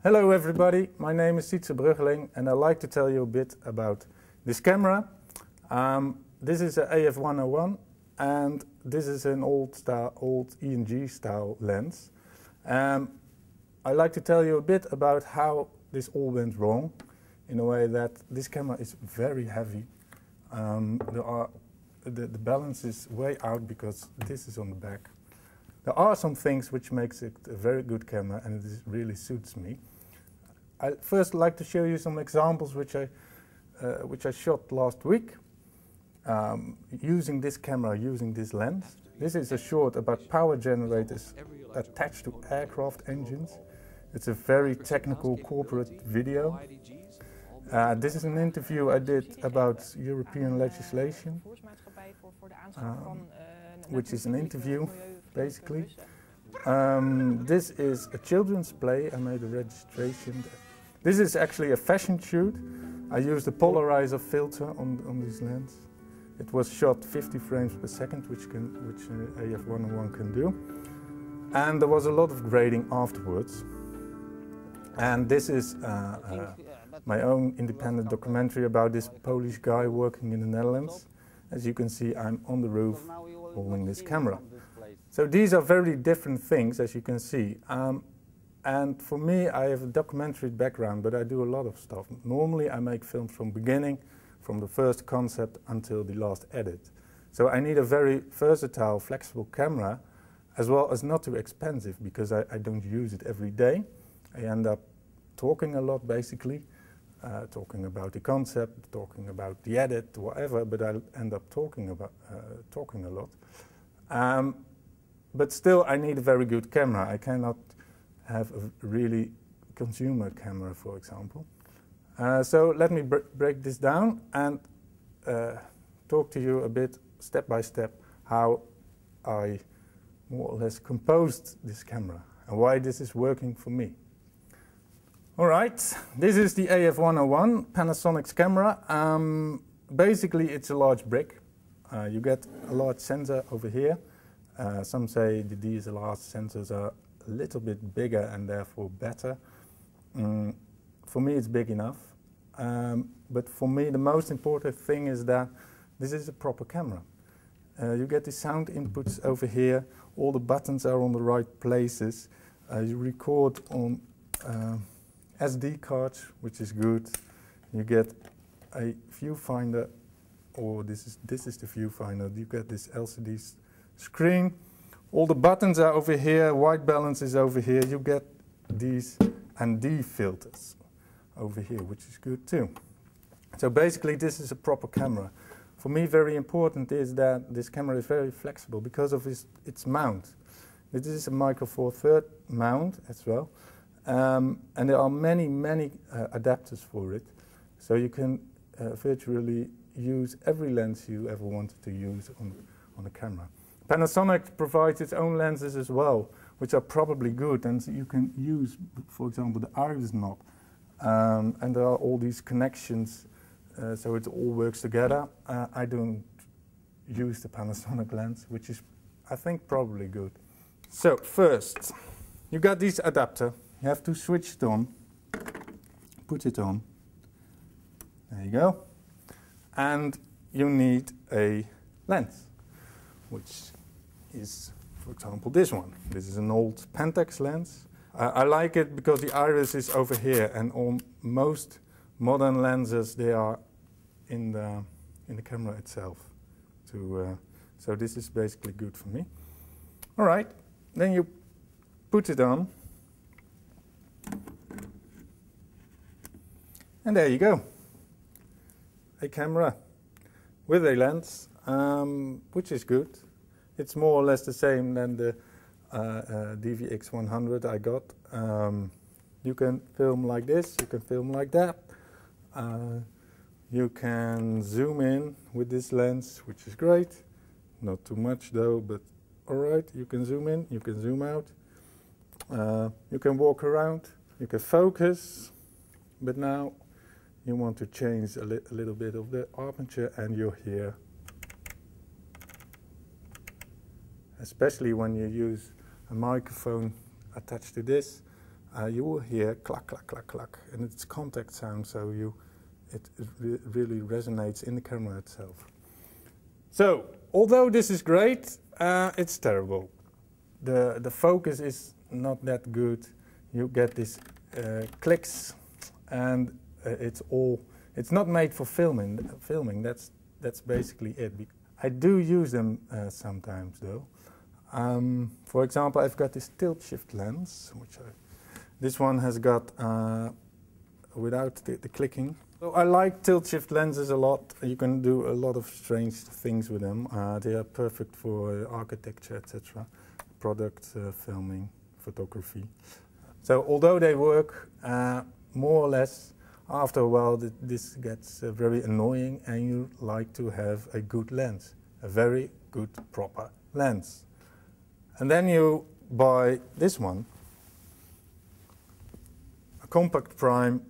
Hello everybody, my name is Sietse Bruggeling and I'd like to tell you a bit about this camera. This is an AF101 and this is an old ENG style lens. I'd like to tell you a bit about how this all went wrong in a way that this camera is very heavy. The balance is way out because this is on the back. There are some things which makes it a very good camera and it really suits me. I first like to show you some examples which I shot last week using this camera, using this lens. This is a short about power generators attached to aircraft engines. It's a very technical corporate video. This is an interview I did about European legislation, which is an interview basically. This is a children's play. I made a registration. This is actually a fashion shoot. I used a polarizer filter on this lens. It was shot 50 frames per second, which AF101 can do. And there was a lot of grading afterwards. And this is my own independent documentary about this Polish guy working in the Netherlands. As you can see, I'm on the roof holding this camera. So these are very different things, as you can see. And for me, I have a documentary background, but I do a lot of stuff. Normally, I make films from beginning, from the first concept until the last edit. So I need a very versatile, flexible camera, as well as not too expensive, because I don't use it every day. I end up talking a lot, basically, talking about the concept, talking about the edit, whatever, but I end up talking a lot. But still, I need a very good camera. I cannot have a really consumer camera, for example. So let me break this down and talk to you a bit, step by step, how I more or less composed this camera and why this is working for me. All right, this is the AF101 Panasonic's camera. Basically, it's a large brick. You get a large sensor over here. Some say the DSLR sensors are a little bit bigger and therefore better. For me, it's big enough. But for me, the most important thing is that this is a proper camera. You get the sound inputs over here. All the buttons are on the right places. You record on SD cards, which is good. You get a viewfinder, or this is the viewfinder. You get this LCD screen. All the buttons are over here, white balance is over here. You get these ND filters over here, which is good too. So basically this is a proper camera. For me, very important is that this camera is very flexible because of its mount. This is a Micro Four Thirds mount as well. And there are many adapters for it. So you can virtually use every lens you ever wanted to use on a camera. Panasonic provides its own lenses as well, which are probably good, and so you can use, for example, the iris knob. And there are all these connections, so it all works together. I don't use the Panasonic lens, which is, I think, probably good. So first, you got this adapter. You have to switch it on, put it on. There you go. And you need a lens, which is, for example, this one. This is an old Pentax lens. I like it because the iris is over here, and on most modern lenses, they are in the camera itself. So this is basically good for me. All right, then you put it on. And there you go. A camera with a lens, which is good. It's more or less the same than the DVX100 I got. You can film like this, you can film like that. You can zoom in with this lens, which is great. Not too much though, but all right. You can zoom in, you can zoom out. You can walk around, you can focus. But now you want to change a little bit of the aperture, and you're here. Especially when you use a microphone attached to this, you will hear clack, clack, clack, clack, and it's contact sound, so it really resonates in the camera itself. So, although this is great, it's terrible. The focus is not that good. You get these clicks, and it's not made for filming. That's basically it. I do use them sometimes, though. For example, I've got this tilt shift lens, this one has got without the clicking. So I like tilt shift lenses a lot. You can do a lot of strange things with them. They are perfect for architecture, etc., product filming, photography. So although they work more or less, after a while this gets very annoying, and you like to have a good lens, a very good proper lens. And then you buy this one, a compact prime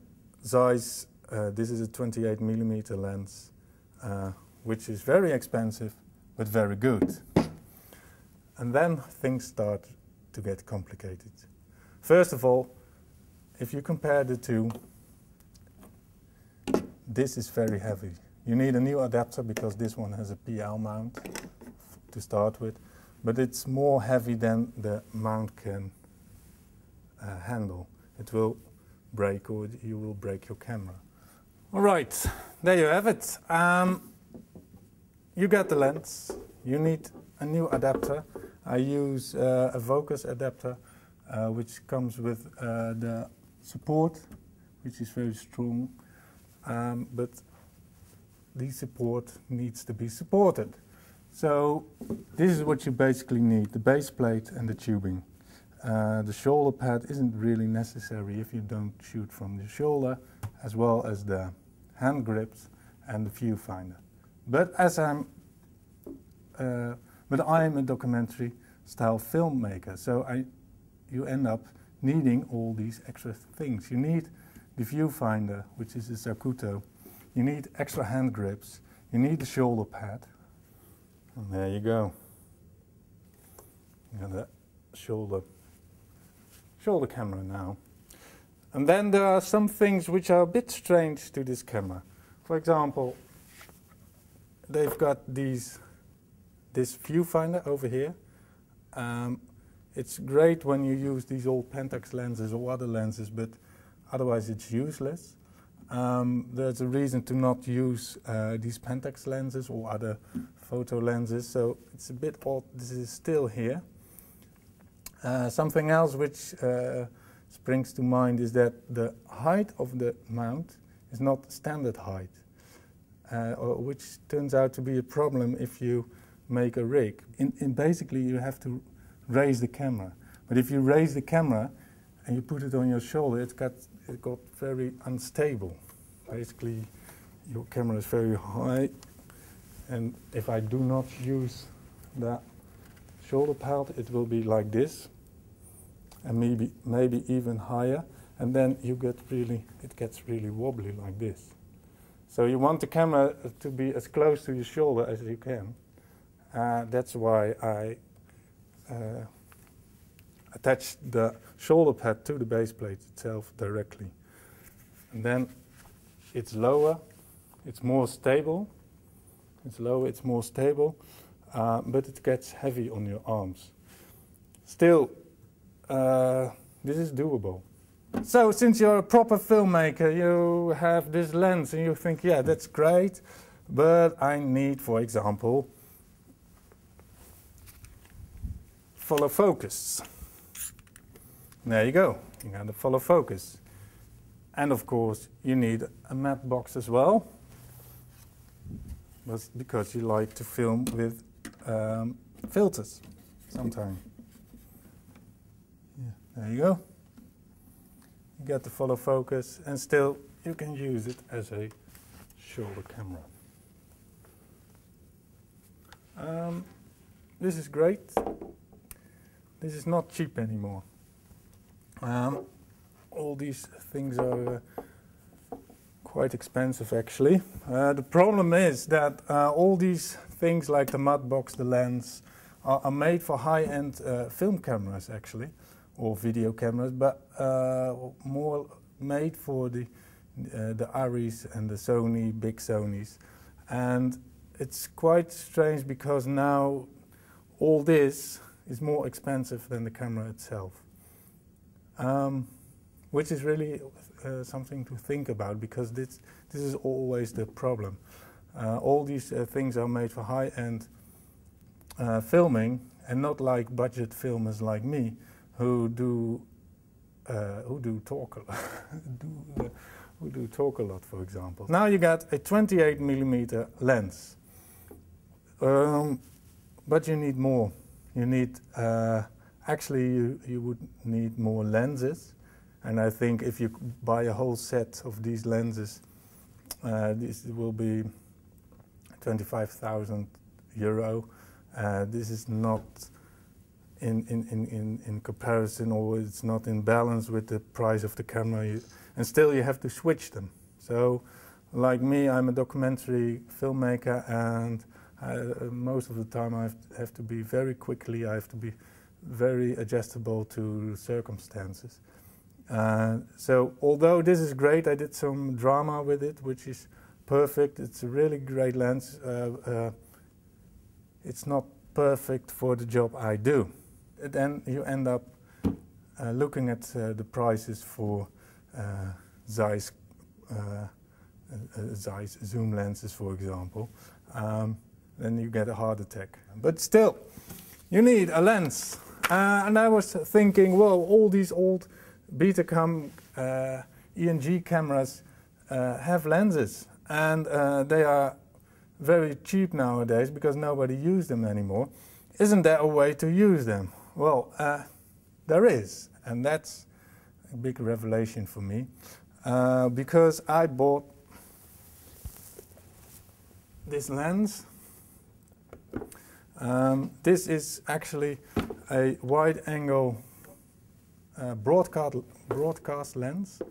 Zeiss. This is a 28mm lens, which is very expensive but very good. And then things start to get complicated. First of all, if you compare the two, this is very heavy. You need a new adapter because this one has a PL mount to start with, but it's more heavy than the mount can handle. It will break, or you will break your camera. All right, there you have it. You get the lens. You need a new adapter. I use a focus adapter, which comes with the support, which is very strong, but the support needs to be supported. So this is what you basically need: the base plate and the tubing. The shoulder pad isn't really necessary if you don't shoot from the shoulder, as well as the hand grips and the viewfinder. But I'm a documentary style filmmaker, so you end up needing all these extra things. You need the viewfinder, which is a Zacuto. You need extra hand grips. You need the shoulder pad. And there you go. You got the shoulder camera now. And then there are some things which are a bit strange to this camera. For example, they've got this viewfinder over here. It's great when you use these old Pentax lenses or other lenses, but otherwise it's useless. There's a reason to not use these Pentax lenses or other photo lenses, so it's a bit odd. This is still here. Something else which springs to mind is that the height of the mount is not standard height, which turns out to be a problem if you make a rig. Basically, you have to raise the camera. But if you raise the camera and you put it on your shoulder, it got very unstable. Basically, your camera is very high, and if I do not use the shoulder pad, it will be like this, and maybe even higher, and then it gets really wobbly like this. So you want the camera to be as close to your shoulder as you can. That's why I attach the shoulder pad to the base plate itself directly. And then it's lower, it's more stable. It's lower, it's more stable, but it gets heavy on your arms. Still, this is doable. So since you're a proper filmmaker, you have this lens and you think, yeah, that's great, but I need, for example, follow focus. There you go, you got the follow focus. And of course, you need a matte box as well, because you like to film with filters sometimes. Yeah, there you go. You get the follow focus, and still you can use it as a shoulder camera. This is great. This is not cheap anymore. All these things are quite expensive, actually. The problem is that all these things like the matte box, the lens, are made for high-end film cameras, actually. or video cameras, but more made for the Aris and the Sony, big Sonys. And it's quite strange because now all this is more expensive than the camera itself, which is really something to think about, because this is always the problem. All these things are made for high-end filming, and not like budget filmers like me, who do talk a lot, for example. Now you got a 28mm lens, but you need more. You need actually you would need more lenses, and I think if you buy a whole set of these lenses, this will be 25,000 euro. This is not in comparison, or it's not in balance with the price of the camera, and still you have to switch them. So, like me, I'm a documentary filmmaker, and most of the time I have to be very quickly, I have to be very adjustable to circumstances. So although this is great, I did some drama with it, which is perfect. It's a really great lens. It's not perfect for the job I do. Then you end up looking at the prices for Zeiss zoom lenses, for example. Then you get a heart attack. But still, you need a lens. And I was thinking, well, all these old Betacam ENG cameras have lenses, and they are very cheap nowadays because nobody uses them anymore. Isn't there a way to use them? Well, there is, and that's a big revelation for me, because I bought this lens. This is actually a wide-angle broadcast lens,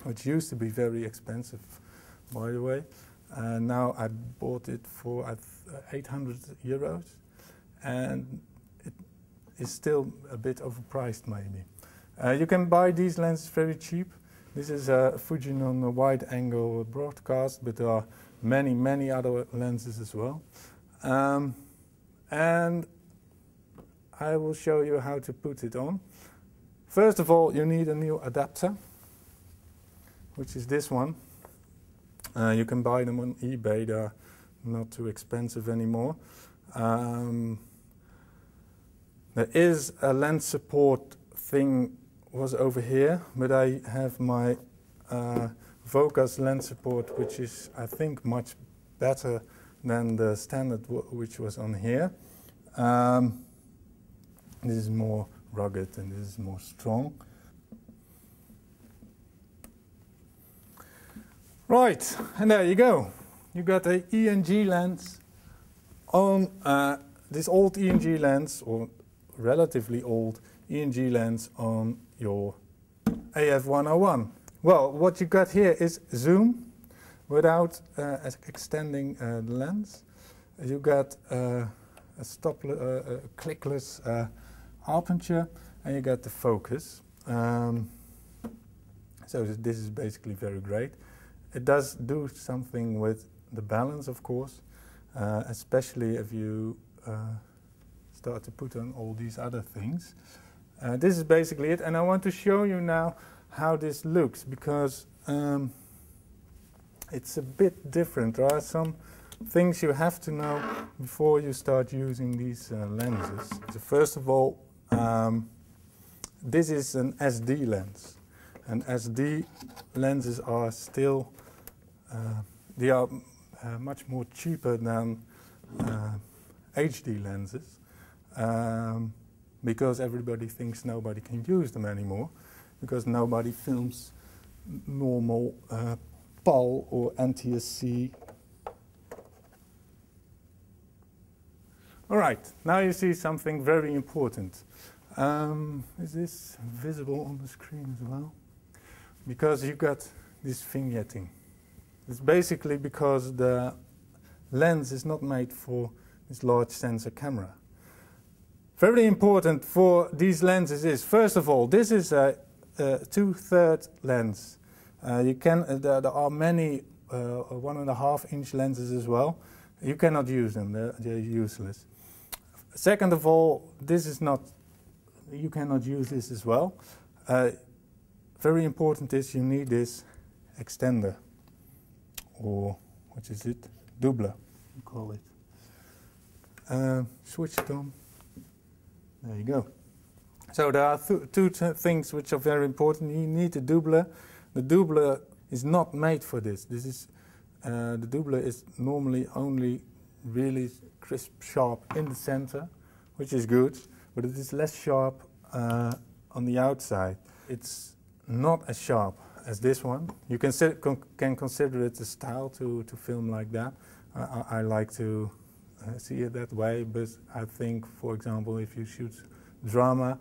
which used to be very expensive, by the way. Now I bought it for 800 euros, and it is still a bit overpriced, maybe. You can buy these lenses very cheap. This is a Fujinon wide-angle broadcast, but there are many, many other lenses as well. And I will show you how to put it on. First of all, you need a new adapter, which is this one. You can buy them on eBay. They're not too expensive anymore. There is a lens support thing was over here, but I have my Vocus lens support, which is, I think, much better than the standard which was on here. This is more rugged and this is more strong. Right, and there you go. You got a ENG lens on this old ENG lens, or relatively old ENG lens on your AF101. Well, what you got here is zoom without extending the lens. You got a clickless aperture, and you got the focus. So this is basically very great. It does do something with the balance, of course, especially if you start to put on all these other things. This is basically it, and I want to show you now how this looks, because it's a bit different. There are some things you have to know before you start using these lenses. So first of all, this is an SD lens, and SD lenses are still they are much more cheaper than HD lenses, because everybody thinks nobody can use them anymore, because nobody films normal PAL or NTSC. All right, now you see something very important. Is this visible on the screen as well? Because you got this vignetting. It's basically because the lens is not made for this large sensor camera. Very important for these lenses is, first of all, this is a 2/3 lens. There are many 1.5 inch lenses as well. You cannot use them, they're useless. Second of all, you cannot use this as well. Very important is you need this extender, or what is it? Doubler, you call it. Switch it on. There you go. So there are two things which are very important. You need a doubler. The doubler is not made for this. The doubler is normally only really crisp, sharp in the center, which is good, but it is less sharp on the outside. It's not as sharp as this one. You can consider it a style to film like that. I like to see it that way, but I think, for example, if you shoot drama,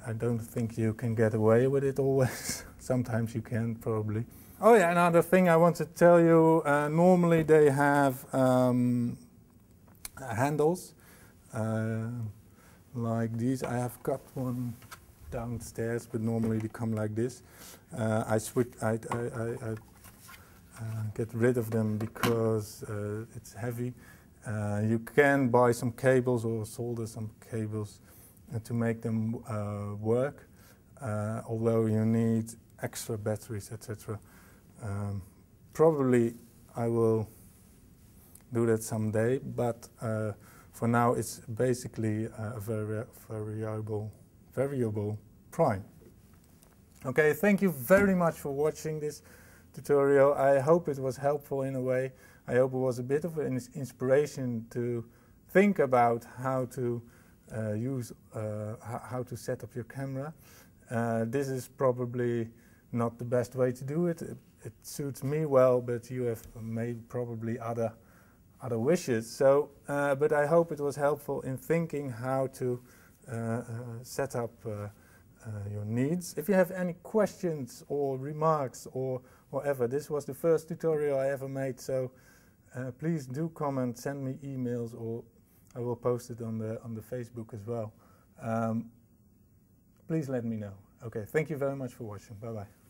I don't think you can get away with it always. Sometimes you can, probably. Oh yeah, another thing I want to tell you, normally they have handles like these. I have got one downstairs, but normally they come like this. I get rid of them because it's heavy. You can buy some cables or solder some cables to make them work, although you need extra batteries, etc. Probably I will do that someday, but for now it's basically a variable prime. Okay, thank you very much for watching this tutorial. I hope it was helpful in a way. I hope it was a bit of an inspiration to think about how to how to set up your camera. This is probably not the best way to do it. It suits me well, but you have made probably other wishes. So, but I hope it was helpful in thinking how to set up your needs. If you have any questions or remarks or whatever, this was the first tutorial I ever made, so please do comment, send me emails, or I will post it on the Facebook as well. Please let me know. Okay, thank you very much for watching. Bye bye.